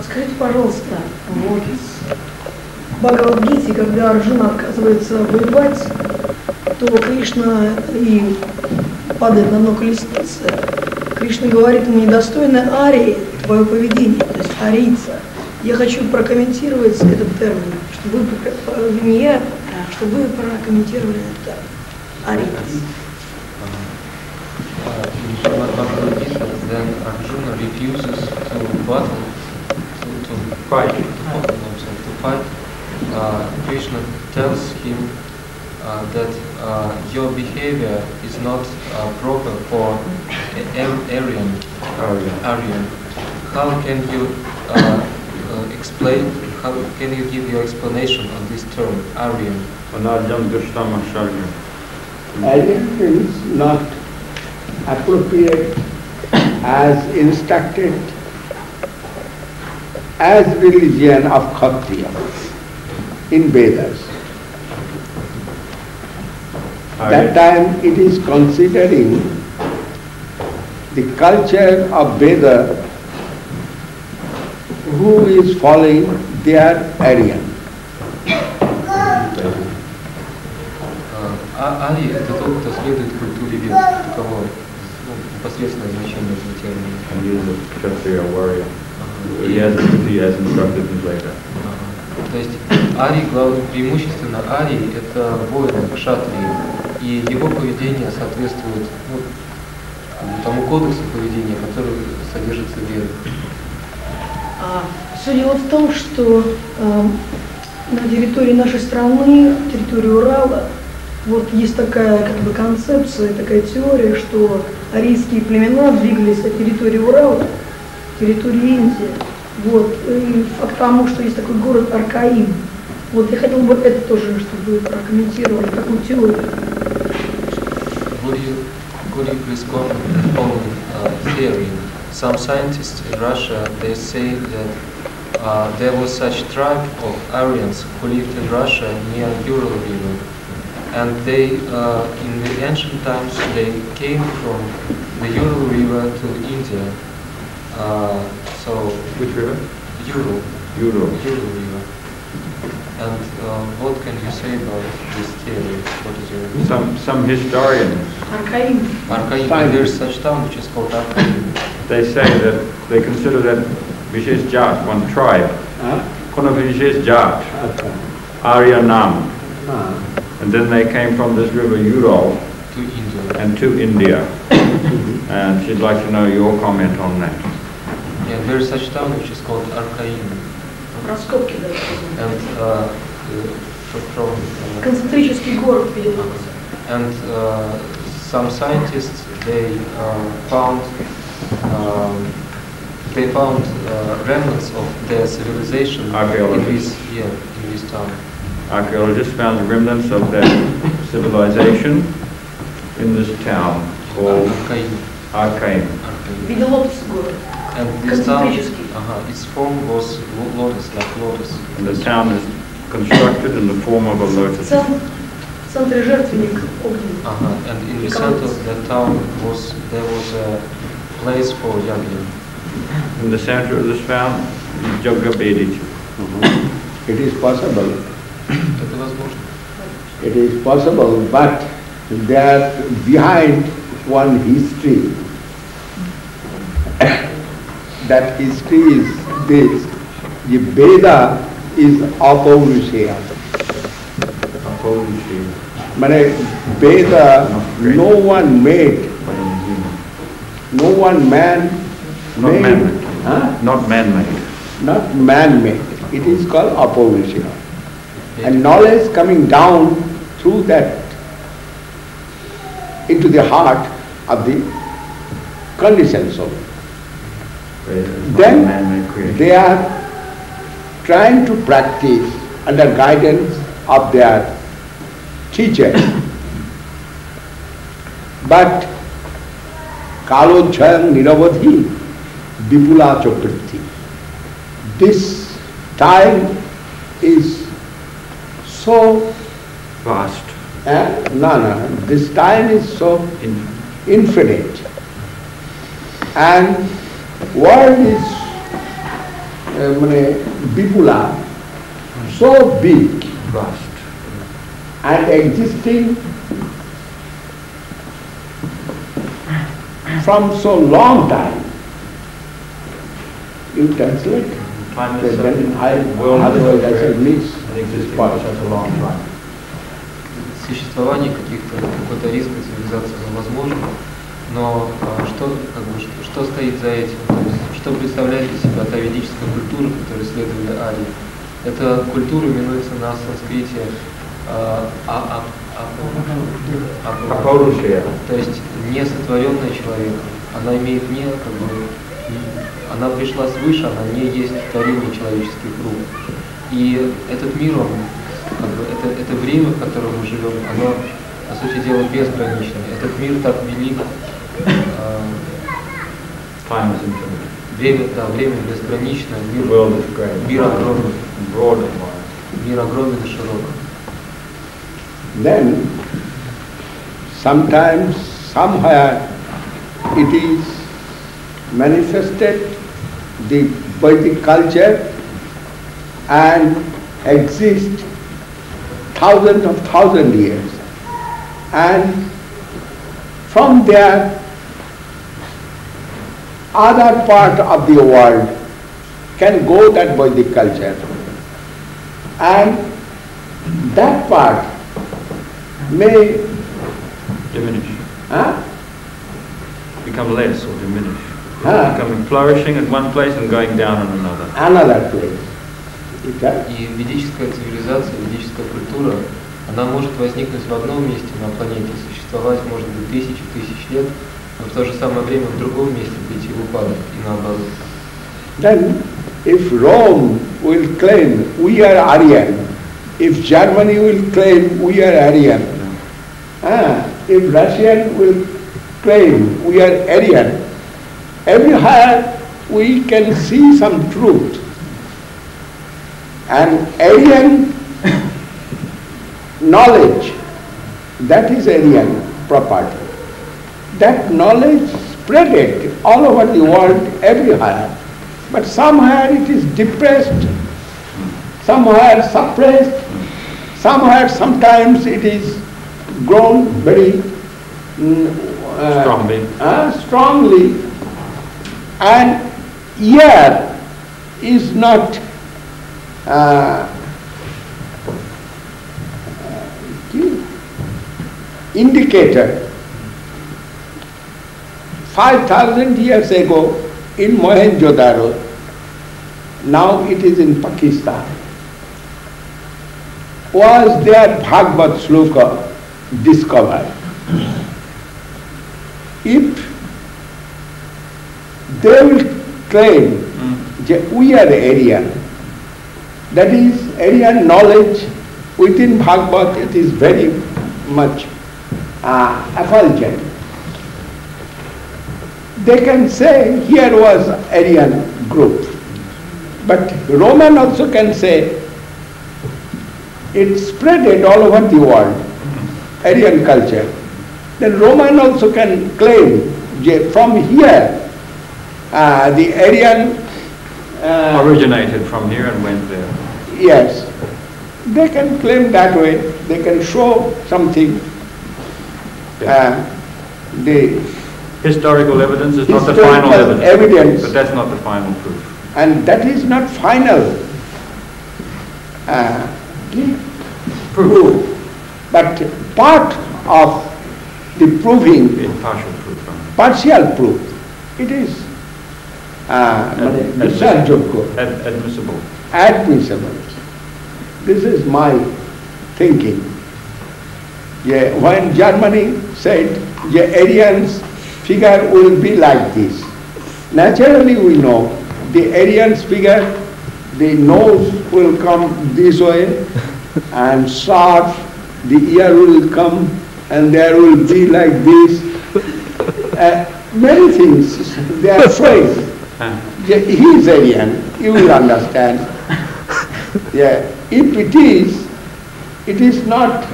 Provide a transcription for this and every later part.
Скажите, пожалуйста, вот в Бхагавад-гите, когда Арджуна отказывается воевать, то Кришна и падает на дно колесницы. Кришна говорит ему: недостойно Арии твое поведение, то есть арийца. Я хочу прокомментировать этот термин, чтобы вы, не я, чтобы вы прокомментировали этот термин. Арийц. Then Arjuna refuses to battle, to fight. Krishna tells him that your behavior is not proper for Aryan. How can you explain? How can you give your explanation on this term, Aryan? Aryan is not appropriate as instructed as religion of Kshatriya in Vedas. That time it is considering the culture of Veda. Who is following, they are Aryan. Арий — это тот, кто следует культуре вед, таково непосредственное значение этого термина. And he is a Kshatriya warrior. He has instructed him later. То есть Арий, преимущественно Арий — это воин кшатрии, и его поведение соответствует тому кодексу поведения, который содержится в Ведах. Все дело в том, что на территории нашей страны, территории Урала, вот есть такая концепция, такая теория, что арийские племена двигались от территории Урала к территории Индии. Вот. И факт тому, что есть такой город Аркаим. Вот я хотел бы это тоже, чтобы вы прокомментировали, такую теорию. Could you please comment on theory? Some scientists in Russia, they say that there was such tribe of Aryans who lived in Russia near Ural River. And they, in the ancient times, they came from the Ural River to India. So which river? Ural. Ural River. And what can you say about this theory? What is your some historians. Arkaim. There's such town which is called Arkaim. They say that they consider that Vishesh Jat, one tribe, Kono Vishesh Jat, Aryanam. And then they came from this river Ural to India. And to India. And she'd like to know your comment on that. Yeah, there's such town which is called Arkaim. And from концентрический город. And some scientists they found remnants of their civilization in this town. Archaeologists found remnants of that civilization in this town called Arkaim. And this town, its form was lotus, like lotus. And the town is constructed in the form of a lotus. And in the center of the town there was a place for yagya. In the center of this town, Yagya Vedit. It is possible. It is possible, but there behind one history. That history is this: the Veda is Apaurushaya. Veda, no one made, no one man made. Not man-made. Not man-made. It is called Apaurushaya. And knowledge coming down through that into the heart of the conditioned soul. Then they are trying to practice under guidance of their teacher. But Kalojhayam Niravadhi Vipula Chaprithi. This time is so vast. This time is so infinite. And world is Vipula, so big Vast. and existing from so long time. You translate? Time Then is otherwise I shall miss existing this for part. such a long time. Существование какой-то арийской цивилизации возможно, но что стоит за этим? То есть, что представляет из себя та ведическая культура, которой следовали Арии? Эта культура именуется на санскрите Апорушия. то есть не сотворенная человеком. Она имеет она пришла свыше, она не есть творение человеческих рук. И этот мир, он, это время, в котором мы живем, оно, по сути дела, безгранично. Этот мир так велик. Time is infinite. Время безгранично, мир огромный. Broad and wide. Мир огромный и широк. Then sometimes, somewhere it is manifested, the Vedic culture, and exists thousands years. And from there, other part of the world can go that Vedic culture. And that part may Diminish. huh? Become less or diminish. Huh? Becoming flourishing in one place and going down in another. Another place. Okay? И ведическая цивилизация, ведическая культура, она может возникнуть в одном месте на планете, существовать может быть тысячи лет, но в то же самое время в другом месте прийти в упадок и наоборот. Then, if Rome will claim we are Aryan, if Germany will claim we are Aryan, if Russian will claim we are Aryan, everywhere we can see some truth. And Aryan knowledge, that is Aryan property. That knowledge spreaded all over the world, everywhere. But somewhere it is depressed, somewhere suppressed, somewhere sometimes it is grown very strongly, and here is not indicator. 5,000 years ago in Mohenjo-daro, now it is in Pakistan, was their Bhagavad Shloka discovered. If they will claim that we are Aryan, that is Aryan knowledge within Bhagavad, it is very much effulgent. They can say here was Aryan group, but Roman also can say it spreaded all over the world, Aryan culture. Then Roman also can claim from here the Aryan originated from here and went there. Yes, they can claim that way. They can show something. The historical evidence is not the final evidence, but that's not the final proof. And that is not final proof, but part of the proving, partial proof. It is admissible. This is my thinking. Yeah, when Germany said the Aryans figure will be like this, naturally we know the Aryans figure, the nose will come this way and sharp, the ear will come and there will be like this. Many things they are showing. Yeah, he is Aryan, you will understand. Yeah, if it is not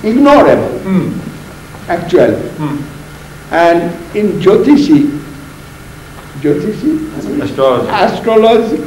ignorable, actually. And in Jyotishi, Astrology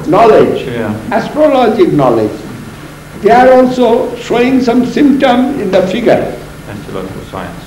knowledge, astrologic knowledge. They are also showing some symptom in the figure. Astrological science.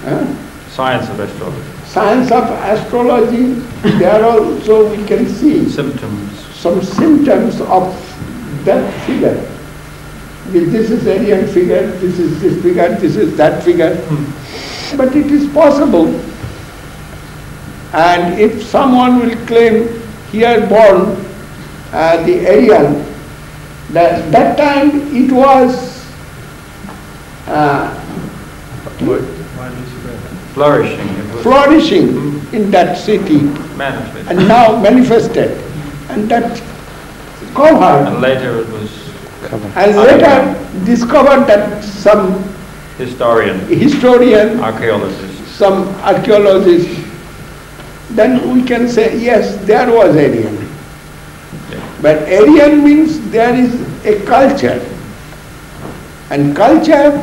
Huh? Science of astrology. Science of astrology, there also we can see symptoms. Some symptoms of that figure. This is Aryan figure, this is this figure, this is that figure. But it is possible. And if someone will claim here born the Aryan, that time it was flourishing in that city, and now manifested, and that covered. And later it was covered. And later discovered that some historian, some archaeologist, then we can say yes, there was Aryan. But Aryan means there is a culture, and culture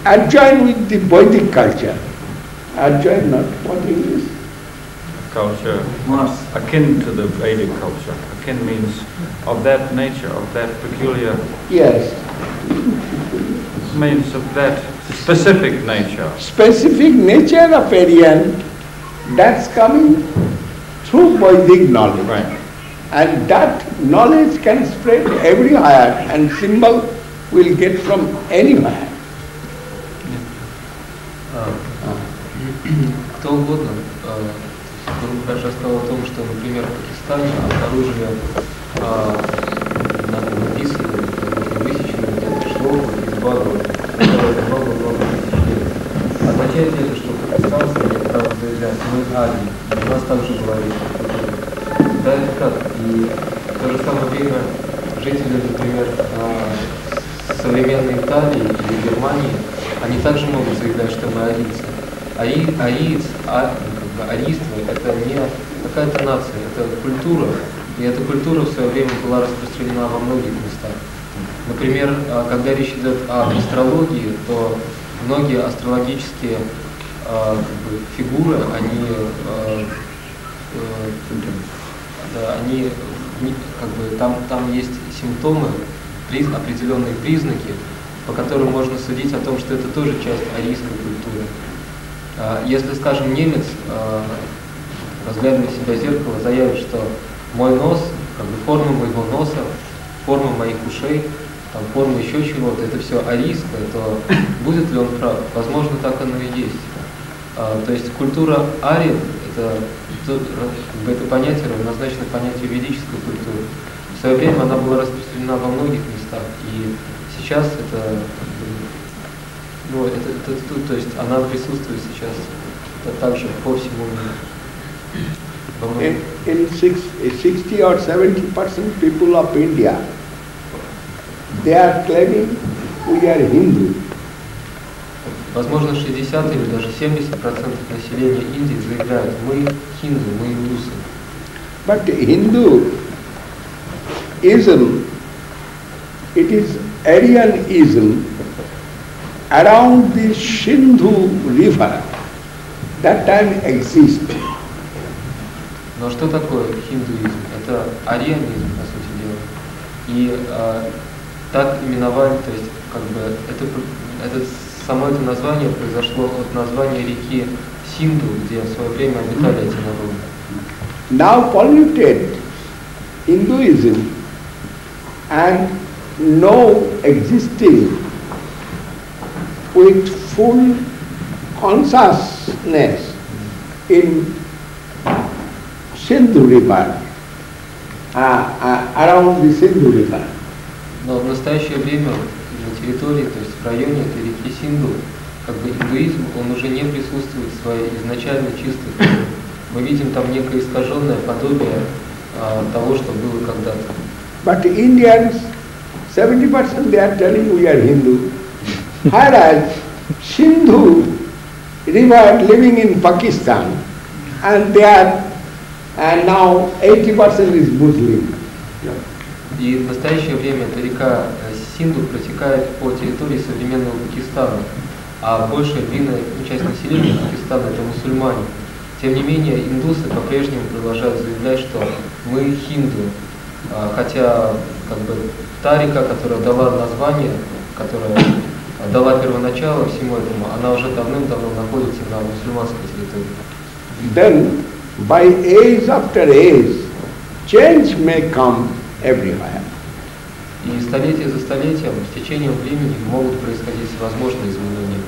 adjoined with the Vedic culture. Adjoined, not what English? Culture, akin to the Vedic culture. Akin means of that nature, of that peculiar. Yes. Means of that specific nature. Specific nature of Aryan, that's coming through Vedic knowledge. Right. And that knowledge can spread everywhere, and symbol will get from anywhere. Кто угодно, Махарадж рассказал о том, что, например, в Пакистане обнаружили написанные, возможно, высеченные где-то шлоку из Бхагавата, которые много-много тысяч лет. Означает ли это, что пакистанцы имеют право заявлять, мы Арии, у нас также была речь? Да, это так. И в то же самое время жители, например, современной Италии или Германии, они также могут заявлять, что мы арийцы. Арийство – это не какая-то нация, это культура. И эта культура в свое время была распространена во многих местах. Например, когда речь идет об астрологии, то многие астрологические фигуры, там есть симптомы, определенные признаки, по которым можно судить о том, что это тоже часть арийской культуры. Если, скажем, немец, разглядывая себя в зеркало, заявит, что мой нос, форма моего носа, форма моих ушей, форма еще чего-то, это все арийское, то будет ли он прав? Возможно, так оно и есть. То есть культура Арии, это понятие равнозначно понятию ведической культуры. В свое время она была распространена во многих местах, и сейчас то есть она присутствует сейчас также по всему миру. In 60 or 70% people of India, they are claiming we are Hindu. Возможно, 60 или даже 70% населения Индии заявляют, мы хинду, мы индусы. But Hinduism, it is Aryanism around the Sindhu river. That time exists. Но что такое хиндуизм? Это арианизм, по сути дела. И так именовали, то есть само это название произошло от названия реки Синду, где в свое время обитали эти народы. Now polluted Hinduism and no existing with full consciousness in Sindhu river, around the Sindhu river. Но в настоящее время на территории, то есть в районе этой реки Синду, индуизм, он уже не присутствует в своей изначально чистой форме. Мы видим там некое искаженное подобие того, что было когда-то. But Indians, 70% they are telling we are Hindu, whereas Sindhu river living in Pakistan, and they are, and now 80% is Muslim. И в настоящее время эта река Синду протекает по территории современного Пакистана, а большая длинная часть населения население Пакистана это мусульмане. Тем не менее, индусы по-прежнему продолжают заявлять, что мы хинду, хотя как бы та река, которая дала название, которая дала первоначало всему этому, она уже давным-давно находится на мусульманской территории. Then, by age after age, change may come everywhere. И столетие за столетием, с течением времени могут происходить всевозможные изменения.